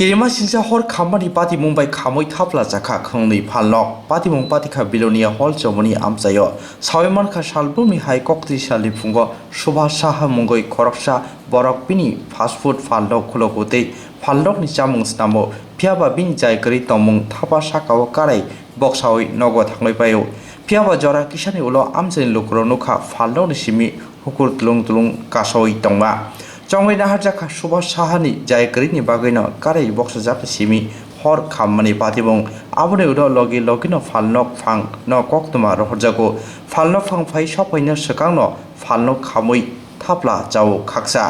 Kirimasingsa hor khamani patimungbai khamwi thapwla chakha khungnwi phalnok patimung patikha Belonia Hall chowmoni amchaio Sawi mankha salbrumni hai koktisalni phungo Subash Saha mungwi khoroksa borok bini fastfood phalnok khulogu tei phalnokni chamung swnamo phiaba bini jaigri tongmung thapa sakao karai boksawi nogo thangnoi paio phiaba jora kisani ulo amchaini lukro nukha phalnokni simi hukur tulung kasoi tongma chongwei nahar jakha Subash Sahani jaigri ni bagino karai boksa jakha simi hor khamani patimung abone udo logino phalnok phang no koktuma rohorjago phalnok phang phai sopaino swkangno phalnok khumwi thapla chau khaksa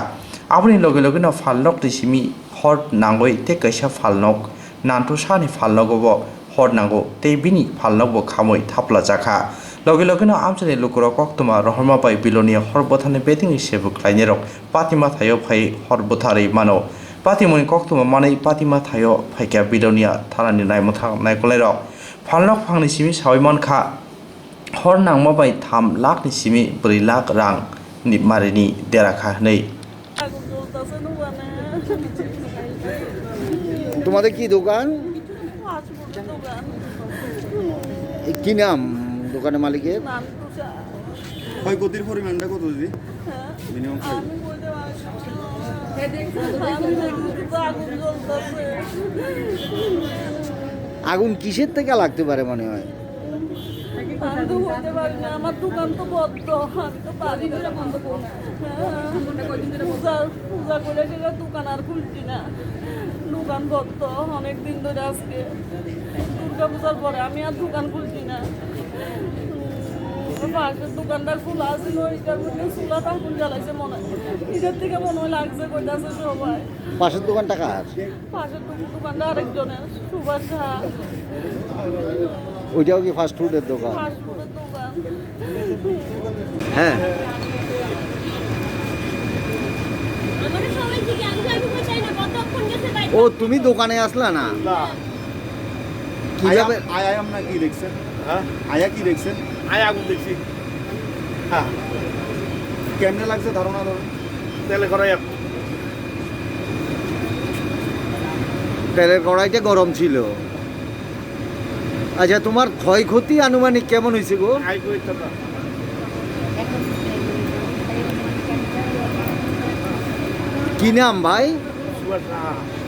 abone logino phalnok ni simi hor nangwi te kaisa phalnok nanto sani phalnogobo hor nango te bini phalnokbo khumwi thapla jakha logino amchani lukro koktuma rohorma pai Belonia hor bothani beting sebu klainirok patima thayo phai hor bothari mano patimung koktuma manai patima thayo phaikya Belonia thanani naimotha naikolairok phalnok phangni simi sawi mankha hor nangma bai 3 lakh ni simi 4 lakh rang ni marini derakha nei তোমাদের কি দোকান কি নাম দোকানের মালিকের ক্ষয়ক্ষতির পরিমাণটা কত দিদি মিনিমাম আগুন কিসের থেকে লাগতে পারে মনে হয় আমার দোকান তো বদ্ধ আমি তো পারি না পূজা করে গেলে দোকান আর খুলছি না দোকান বদ্ধ অনেকদিন ধরে আজকে দুর্গা পূজার পরে আমি আর দোকান খুলছি না পাশের দোকানটা খোলা আছে ওইটার মধ্যে চুলা আগুন জ্বালাইছে মনে হয় এটার থেকে মনে হয় লাগছে কইতাছে সবাই পাশের দোকানটা কার পাশের দোকানটা আরেকজনের সুভাষ সাহা ওইটাও কি ফাস্ট ফুডের দোকান ফাস্টফুডের দোকান হ্যাঁ ও তুমি দোকানে আসলা না কিভাবে আয়া আমরা কি দেখছেন হ্যাঁ আয়া কি দেখছেন আয়া আগুন দেখছি হ্যাঁ কেমনে লাগছে ধারণা ধরুন তেলে করাই তেলের কড়াইটা গরম ছিল আচ্ছা তোমার ক্ষয়ক্ষতি আনুমানিক কেমন হয়েছে গো কি নাম ভাই সুভাষ সাহা